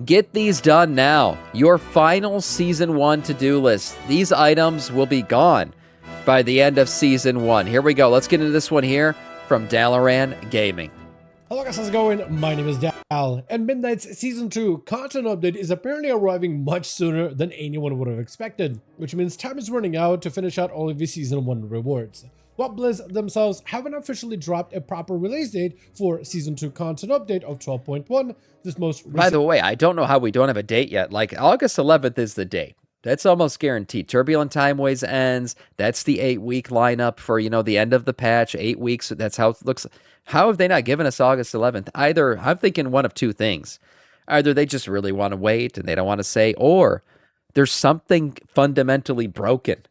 Get these done now. Your final Season 1 to-do list. These items will be gone by the end of Season 1. Here we go. Let's get into this one here from Dalaran Gaming. Hello guys, how's it going? My name is Dal, and Midnight's Season 2 content update is apparently arriving much sooner than anyone would have expected, which means time is running out to finish out all of the Season 1 rewards. While Blizz themselves haven't officially dropped a proper release date for Season 2 content update of 12.1, this most recent— By the way, I don't know how we don't have a date yet. Like, August 11th is the date. That's almost guaranteed. Turbulent Timeways ends. That's the 8-week lineup for, you know, the end of the patch. 8 weeks, that's how it looks. How have they not given us August 11th? Either, I'm thinking one of two things. Either they just really want to wait and they don't want to say, or there's something fundamentally broken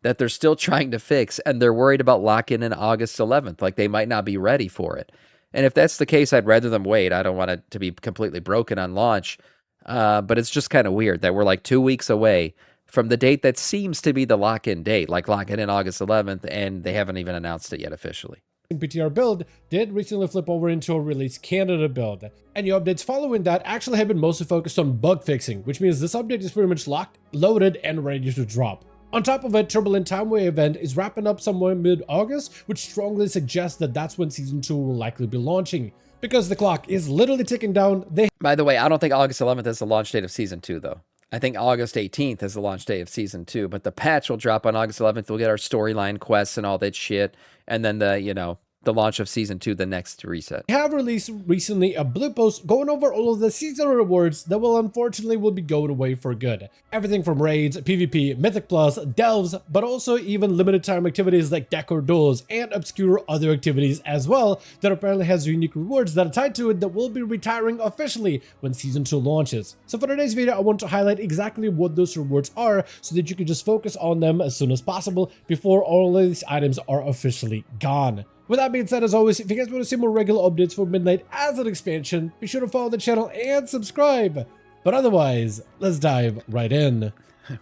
that they're still trying to fix, and they're worried about locking in August 11th. Like, they might not be ready for it. And if that's the case, I'd rather them wait. I don't want it to be completely broken on launch. But it's just kind of weird that we're like 2 weeks away from the date that seems to be the lock-in date, like locking in August 11th, and they haven't even announced it yet officially. PTR build did recently flip over into a release candidate build, and your updates following that actually have been mostly focused on bug fixing, which means this update is pretty much locked, loaded, and ready to drop. On top of it, Turbulent Timeway event is wrapping up somewhere mid-August, which strongly suggests that that's when Season 2 will likely be launching. Because the clock is literally ticking down, By the way, I don't think August 11th is the launch date of Season 2, though. I think August 18th is the launch date of Season 2, but the patch will drop on August 11th. We'll get our storyline quests and all that shit, and then the launch of Season 2, the next reset. have released recently a blue post going over all of the seasonal rewards that will be going away for good. Everything from raids, PvP, Mythic Plus, delves, but also even limited time activities like Decor duels and obscure other activities as well that apparently has unique rewards that are tied to it that will be retiring officially when Season 2 launches. So for today's video, I want to highlight exactly what those rewards are so that you can just focus on them as soon as possible before all of these items are officially gone. With that being said, as always, if you guys want to see more regular updates for Midnight as an expansion, be sure to follow the channel and subscribe. But otherwise, let's dive right in.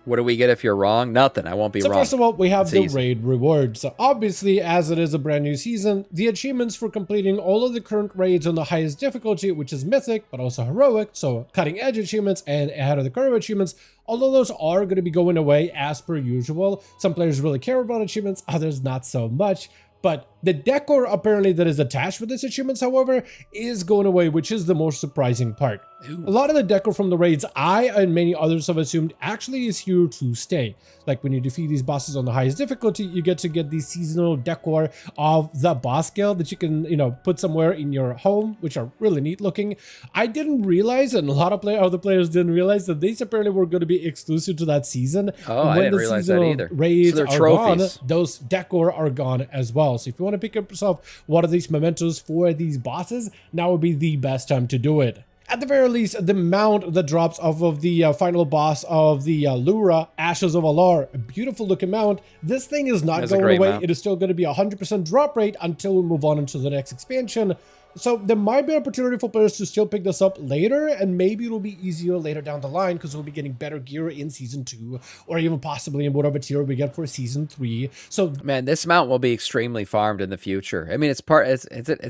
What do we get if you're wrong? Nothing. I won't be wrong. So first of all, we have It's the easy. raid rewards. So obviously, as it is a brand new season, the achievements for completing all of the current raids on the highest difficulty, which is Mythic, but also Heroic, so cutting edge achievements and ahead of the curve achievements, although those are going to be going away as per usual. Some players really care about achievements, others not so much. But the decor apparently that is attached with these achievements, however, is going away, which is the most surprising part. Ooh. A lot of the decor from the raids, I and many others have assumed actually is here to stay. Like when you defeat these bosses on the highest difficulty, you get to get the seasonal decor of the boss guild that you can, put somewhere in your home, which are really neat looking. I didn't realize, and a lot of other players didn't realize, that these apparently were going to be exclusive to that season. Oh, And I when didn't the realize that seasonal either. raids So they're are trophies. gone, those decor are gone as well. So if you want to pick up yourself one of these mementos for these bosses, now would be the best time to do it. At the very least, the mount that drops off of the final boss of the Lura, Ashes of Alar, a beautiful looking mount. This thing is not That's a going great away. mount. It is still going to be 100% drop rate until we move on into the next expansion. So there might be an opportunity for players to still pick this up later, and maybe it'll be easier later down the line because we'll be getting better gear in Season 2, or even possibly in whatever tier we get for Season 3. So Man, this mount will be extremely farmed in the future. I mean, it's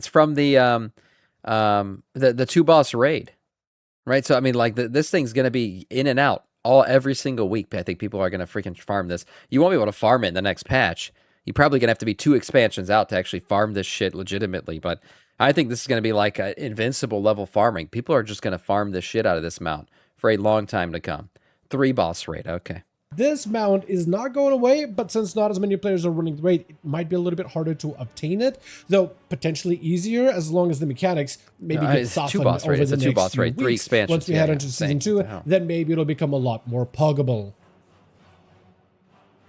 from the 2-boss raid, right? So I mean, like this thing's gonna be in and out every single week. I think people are gonna freaking farm this. You won't be able to farm it in the next patch. You're probably gonna have to be 2 expansions out to actually farm this shit legitimately. But I think this is gonna be like an invincible level farming. People are just gonna farm the shit out of this mount for a long time to come. 3-boss raid, okay. this mount is not going away, but since not as many players are running the raid, it might be a little bit harder to obtain it, though potentially easier as long as the mechanics maybe get it's softened 2-boss over raid. It's the a next 2-boss few raid, 3 weeks. expansions. Once we head into Season 2, then maybe it'll become a lot more puggable.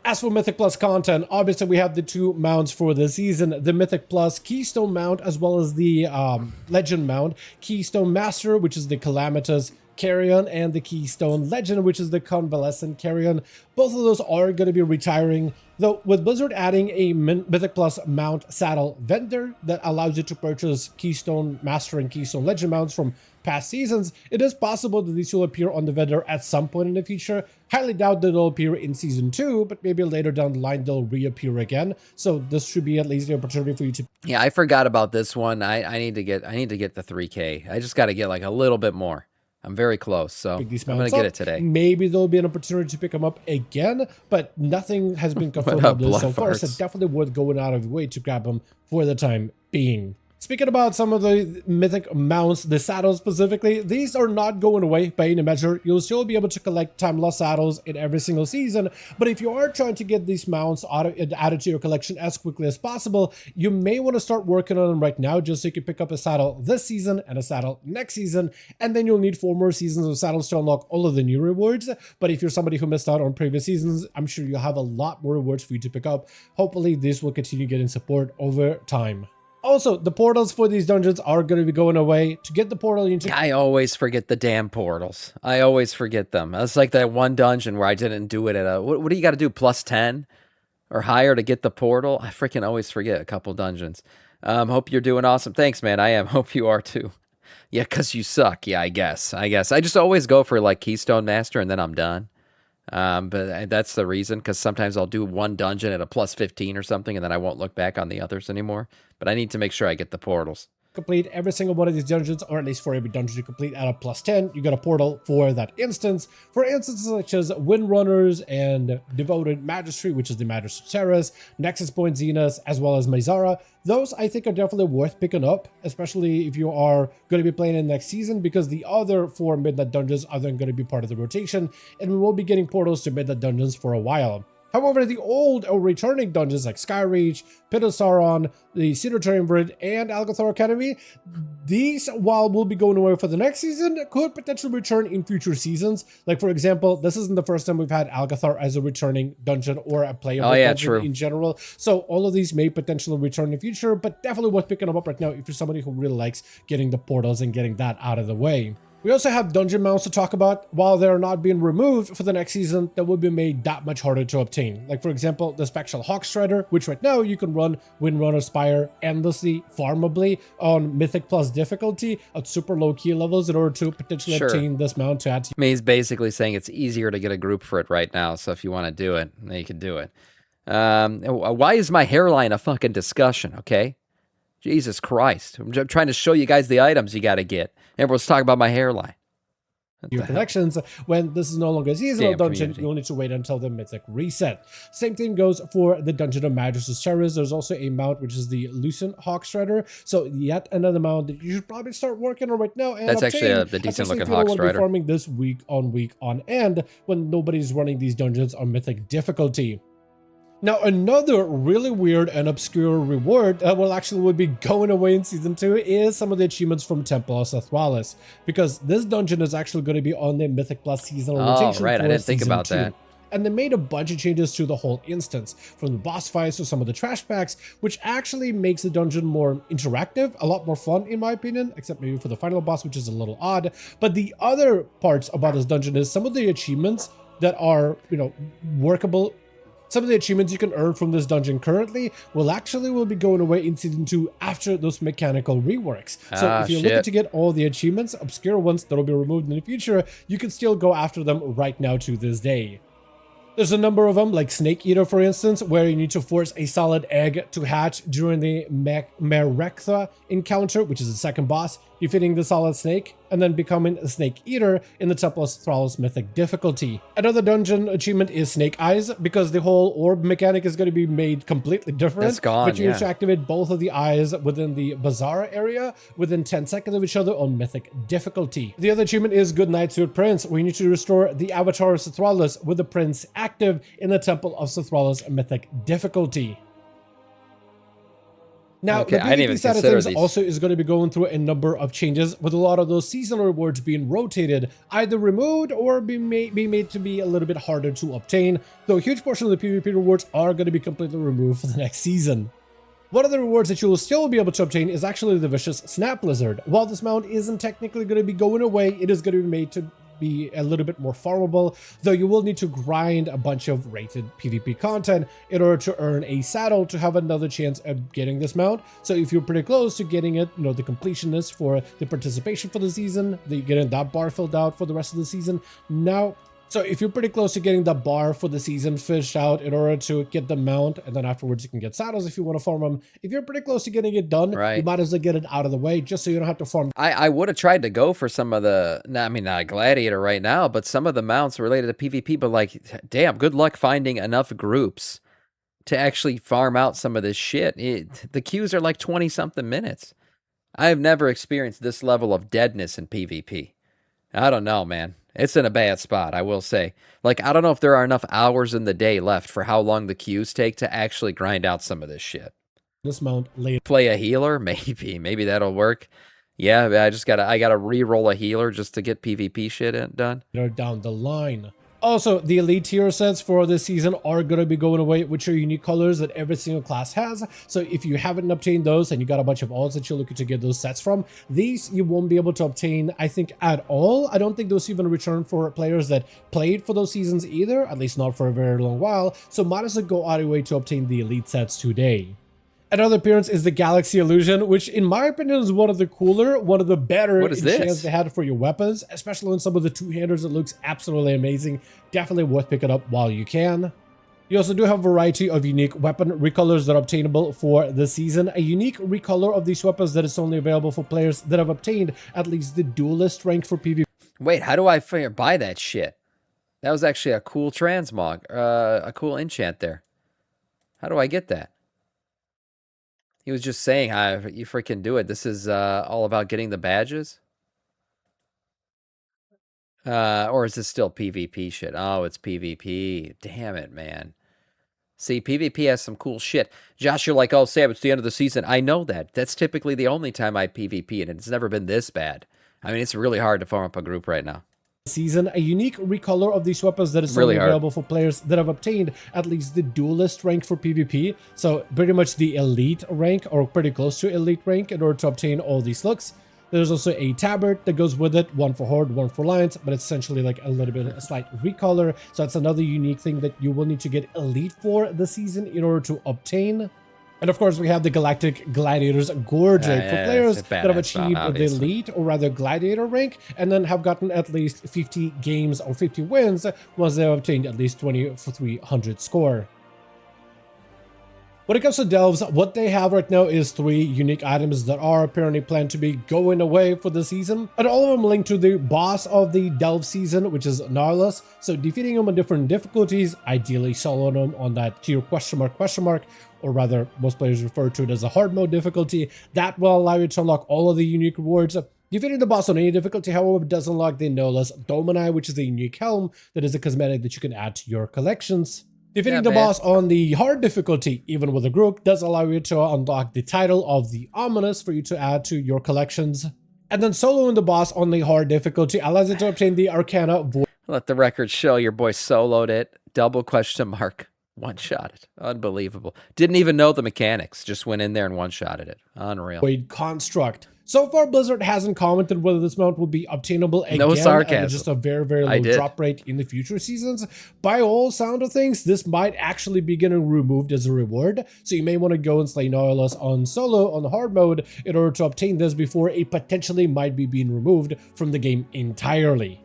As for Mythic Plus content, obviously we have the 2 mounts for the season, the Mythic Plus Keystone mount as well as the Legend mount, Keystone Master, which is the Calamitous Carrion, and the Keystone Legend, which is the Convalescent Carrion. Both of those are going to be retiring, though with Blizzard adding a Mythic Plus mount saddle vendor that allows you to purchase Keystone Master and Keystone Legend mounts from past seasons, it is possible that these will appear on the vendor at some point in the future. Highly doubt that they'll appear in Season 2, but maybe later down the line they'll reappear again. So this should be at least the opportunity for you to... Yeah, I forgot about this one. I need to get the 3K. I just got to get like a little bit more. I'm very close, so Pick these I'm gonna mounts get up. it today. Maybe there'll be an opportunity to pick them up again, but nothing has been confirmed up, on this so blood far, so farts. definitely worth going out of your way to grab them for the time being. Speaking about some of the mythic mounts, the saddles specifically, these are not going away by any measure. You'll still be able to collect time lost saddles in every single season, but if you are trying to get these mounts added to your collection as quickly as possible, you may want to start working on them right now just so you can pick up a saddle this season and a saddle next season, and then you'll need 4 more seasons of saddles to unlock all of the new rewards. But if you're somebody who missed out on previous seasons, I'm sure you'll have a lot more rewards for you to pick up. Hopefully this will continue getting support over time. Also, the portals for these dungeons are going to be going away. To get the portal, you need to... I always forget the damn portals. I always forget them. It's like that one dungeon where I didn't do it at a... What do you got to do, plus 10 or higher to get the portal? I freaking always forget a couple dungeons. Hope you're doing awesome. Thanks, man. I am. Hope you are too. Yeah, because you suck. Yeah, I guess. I just always go for like Keystone Master and then I'm done. But that's the reason, because sometimes I'll do one dungeon at a plus 15 or something, and then I won't look back on the others anymore. But I need to make sure I get the portals. Complete every single one of these dungeons, or at least for every dungeon you complete at a plus 10, you get a portal for that instance. For instances such as Windrunners and Devoted Magistry, which is the Magister Terrace, Nexus Point Zenith, as well as Mizara, those I think are definitely worth picking up, especially if you are going to be playing in next season, because the other 4 Midnight Dungeons are then going to be part of the rotation, and we will be getting portals to Midnight Dungeons for a while. However, the old or returning dungeons like Skyreach, Pit of Sauron, the Cedar Triumvirate, and Algathar Academy, these, while will be going away for the next season, could potentially return in future seasons. Like, for example, this isn't the first time we've had Algathar as a returning dungeon or a playable dungeon in general. So all of these may potentially return in the future, but definitely worth picking them up right now if you're somebody who really likes getting the portals and getting that out of the way. We also have dungeon mounts to talk about. While they're not being removed for the next season, that will be made that much harder to obtain. Like, for example, the Spectral Hawk Strider, which right now you can run Windrunner Spire endlessly, farmably, on Mythic Plus difficulty at super low key levels in order to potentially obtain this mount to add to... I mean, he's basically saying it's easier to get a group for it right now, so if you want to do it, then you can do it. Why is my hairline a fucking discussion, okay? Jesus Christ. I'm trying to show you guys the items you got to get. Everyone's talking about my hairline. Your collections. When this is no longer a seasonal dungeon, you'll need to wait until the Mythic reset. Same thing goes for the Dungeon of Magister's Terrace. There's also a mount which is the Lucent Hawk Strider. So yet another mount that you should probably start working on right now. And that's actually a decent looking Hawk Strider. Farming this week on end when nobody's running these dungeons on Mythic difficulty. Now, another really weird and obscure reward that would be going away in Season 2 is some of the achievements from Temple of Sethraliss, because this dungeon is actually going to be on the Mythic Plus seasonal rotation. Right, I didn't think about that. And they made a bunch of changes to the whole instance, from the boss fights to some of the trash packs, which actually makes the dungeon more interactive, a lot more fun in my opinion, except maybe for the final boss, which is a little odd. But the other parts about this dungeon is some of the achievements that are, workable. Some of the achievements you can earn from this dungeon currently will be going away in Season 2 after those mechanical reworks. So if you're looking to get all the achievements, obscure ones that will be removed in the future, you can still go after them right now to this day. There's a number of them, like Snake Eater, for instance, where you need to force a solid egg to hatch during the Merektha encounter, which is the second boss, defeating the solid snake, and then becoming a Snake Eater in the Temple of Sethraliss Mythic difficulty. Another dungeon achievement is Snake Eyes, because the whole orb mechanic is going to be made completely different. It's gone, but you need to activate both of the eyes within the Bazaar area within 10 seconds of each other on Mythic difficulty. The other achievement is Good Night Sweet Prince, where you need to restore the Avatar of Sethraliss with the prince active in the Temple of Sethraliss Mythic difficulty. Now, the PvP side of things also is going to be going through a number of changes, with a lot of those seasonal rewards being rotated, either removed or be made to be a little bit harder to obtain, though a huge portion of the PvP rewards are going to be completely removed for the next season. One of the rewards that you will still be able to obtain is actually the Vicious Snap Lizard. While this mount isn't technically going to be going away, it is going to be made to be a little bit more farmable, though you will need to grind a bunch of rated PvP content in order to earn a saddle to have another chance at getting this mount. So if you're pretty close to getting it, the completionist for the participation for the season, getting that bar filled out for the rest of the season, now So if you're pretty close to getting the bar for the season fished out in order to get the mount, and then afterwards you can get saddles if you want to farm them. If you're pretty close to getting it done, you Right. might as well get it out of the way just so you don't have to farm. I would have tried to go for some of the, I mean, not gladiator right now, but some of the mounts related to PvP, but like, damn, good luck finding enough groups to actually farm out some of this shit. The queues are like 20-something minutes. I have never experienced this level of deadness in PvP. I don't know, man. It's in a bad spot, I will say. Like, I don't know if there are enough hours in the day left for how long the queues take to actually grind out some of this shit. This mount later. Play a healer? Maybe that'll work. Yeah, I gotta re-roll a healer just to get PvP shit done. Down the line. Also, the elite tier sets for this season are going to be going away, which are unique colors that every single class has. So if you haven't obtained those and you got a bunch of alts that you're looking to get those sets from, these you won't be able to obtain, I think, at all. I don't think those even return for players that played for those seasons either, at least not for a very long while. So might as well go out of your way to obtain the elite sets today. Another appearance is the Galaxy Illusion, which in my opinion is one of the cooler, one of the better enchants they had for your weapons, especially on some of the two-handers. It looks absolutely amazing. Definitely worth picking up while you can. You also do have a variety of unique weapon recolors that are obtainable for the season. A unique recolor of these weapons that is only available for players that have obtained at least the duelist rank for PvP. Wait, how do I buy that shit? That was actually a cool transmog, a cool enchant there. How do I get that? He was just saying how you freaking do it. This is all about getting the badges? Or is this still PvP shit? Oh, it's PvP. Damn it, man. See, PvP has some cool shit. Josh, you're like, oh, Sam, it's the end of the season. I know that. That's typically the only time I PvP, and it's never been this bad. I mean, it's really hard to farm up a group right now. Season, a unique recolor of these weapons that is only available for players that have obtained at least the duelist rank for PvP. So pretty much the elite rank, or pretty close to elite rank, in order to obtain all these looks. There's also a tabard that goes with it, one for Horde, one for Alliance, but it's essentially like a little bit of a slight recolor. So that's another unique thing that you will need to get elite for the season in order to obtain. And of course, we have the Galactic Gladiators Gorge for players that have achieved the elite, or rather gladiator rank, and then have gotten at least 50 games or 50 wins once they have obtained at least 20 for 300 score. When it comes to delves, what they have right now is 3 unique items that are apparently planned to be going away for the season, and all of them linked to the boss of the delve season, which is Sethraliss. So defeating him on different difficulties, ideally soloing him on that tier question mark, or rather most players refer to it as a hard mode difficulty, that will allow you to unlock all of the unique rewards. Defeating the boss on any difficulty, however, does unlock the Sethraliss Domini, which is a unique helm that is a cosmetic that you can add to your collections. Defeating the boss on the hard difficulty, even with a group, does allow you to unlock the title of the Ominous for you to add to your collections. And then soloing the boss on the hard difficulty allows you to obtain the Arcana Void. Let the record show your boy soloed it. Double question mark. One-shotted. Unbelievable. Didn't even know the mechanics. Just went in there and one-shotted it. Unreal. Void Construct. So far, Blizzard hasn't commented whether this mount will be obtainable again. No sarcasm. Just a very, very low drop rate in the future seasons. By all sound of things, this might actually be getting removed as a reward. So you may want to go and slay Sethraliss on solo, on the hard mode, in order to obtain this before it potentially might be being removed from the game entirely.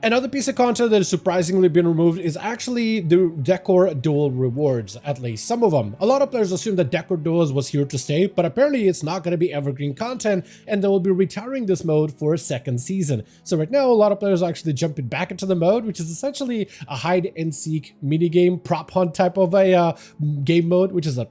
Another piece of content that has surprisingly been removed is actually the Decor duel rewards, at least some of them. A lot of players assume that Decor duels was here to stay, but apparently it's not going to be evergreen content, and they will be retiring this mode for a second season. So right now, a lot of players are actually jumping back into the mode, which is essentially a hide and seek minigame, prop hunt type of a game mode, which is a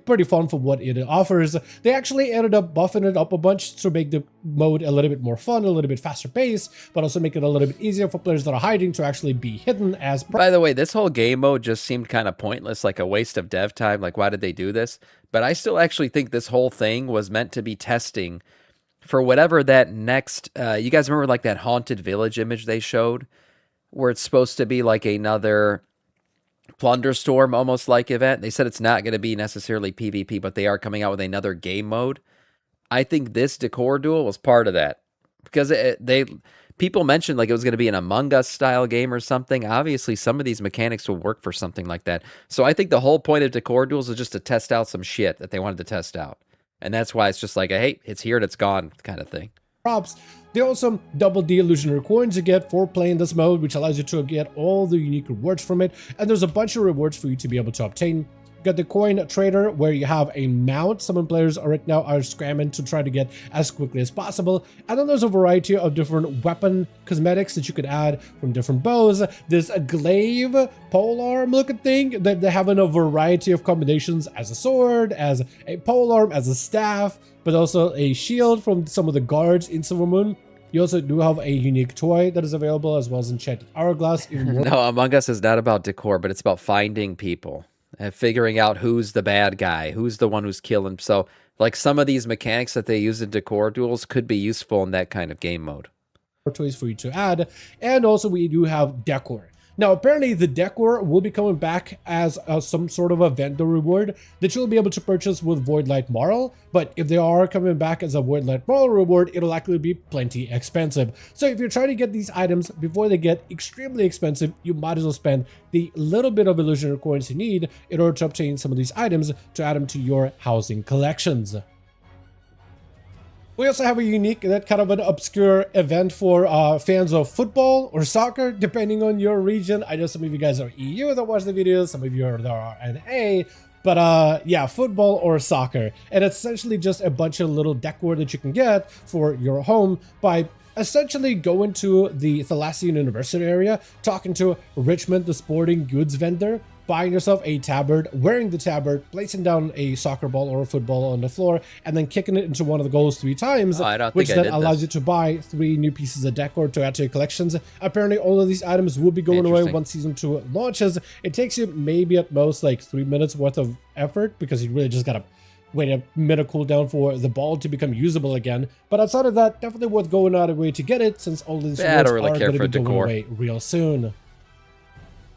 pretty fun for what it offers. They actually ended up buffing it up a bunch to make the mode a little bit more fun, a little bit faster paced, but also make it a little bit easier for players that are hiding to actually be hidden as... By the way, this whole game mode just seemed kind of pointless, like a waste of dev time. Like, why did they do this? But I still actually think this whole thing was meant to be testing for whatever that next... you guys remember like that Haunted Village image they showed? Where it's supposed to be like another... Plunderstorm almost like event. They said it's not going to be necessarily PvP, but they are coming out with another game mode. I think this Decor duel was part of that, because people mentioned like it was going to be an Among Us style game or something. Obviously, some of these mechanics will work for something like that. So I think the whole point of Decor duels is just to test out some shit that they wanted to test out, and that's why it's just like a, hey, it's here and it's gone kind of thing. props. They also double the illusionary coins you get for playing this mode, which allows you to get all the unique rewards from it. And there's a bunch of rewards for you to be able to obtain. You got the coin trader, where you have a mount some players right now are scramming to try to get as quickly as possible. And then there's a variety of different weapon cosmetics that you could add from different bows. There's a glaive polearm looking thing that they have in a variety of combinations, as a sword, as a polearm, as a staff, but also a shield from some of the guards in Silvermoon. You also do have a unique toy that is available, as well as enchanted hourglass. No, Among Us is not about decor, but it's about finding people and figuring out who's the bad guy, who's the one who's killing. So, like, some of these mechanics that they use in decor duels could be useful in that kind of game mode. Toys for you to add. And also we do have Decor. Now, apparently the Decor will be coming back as some sort of a vendor reward that you'll be able to purchase with Voidlight Marl, but if they are coming back as a Voidlight Marl reward, it'll likely be plenty expensive. So if you're trying to get these items before they get extremely expensive, you might as well spend the little bit of illusionary coins you need in order to obtain some of these items to add them to your housing collections. We also have a unique, that kind of an obscure event for fans of football or soccer, depending on your region. I know some of you guys are EU that watch the videos, some of you are NA, but yeah, football or soccer. And it's essentially just a bunch of little decor that you can get for your home by essentially going to the Thalassian University area, talking to Richmond, the sporting goods vendor, buying yourself a tabard, wearing the tabard, placing down a soccer ball or a football on the floor, and then kicking it into one of the goals 3 times, which then allows you to buy 3 new pieces of decor to add to your collections. Apparently, all of these items will be going away once Season 2 launches. It takes you maybe at most like 3 minutes worth of effort, because you really just gotta wait a minute cooldown for the ball to become usable again. But outside of that, definitely worth going out of the way to get it, since all of these rewards are going to be going away real soon.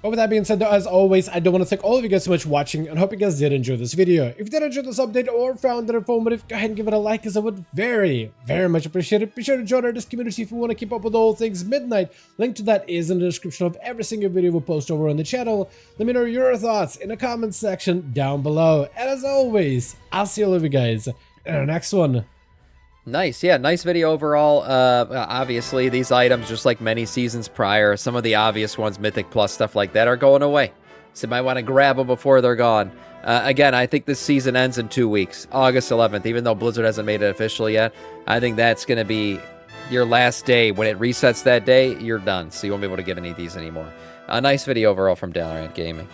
But with that being said, though, as always, I do want to thank all of you guys so much for watching, and hope you guys did enjoy this video. If you did enjoy this update or found it informative, go ahead and give it a like, as I would very, very much appreciate it. Be sure to join our Discord community if you want to keep up with all things Midnight. Link to that is in the description of every single video we'll post over on the channel. Let me know your thoughts in the comments section down below. And as always, I'll see all of you guys in our next one. Nice, yeah, nice video overall. Obviously, these items, just like many seasons prior, some of the obvious ones, Mythic Plus, stuff like that, are going away. So you might want to grab them before they're gone. Again, I think this season ends in 2 weeks, August 11th, even though Blizzard hasn't made it official yet. I think that's going to be your last day. When it resets that day, you're done, so you won't be able to get any of these anymore. A nice video overall from Dallarant Gaming.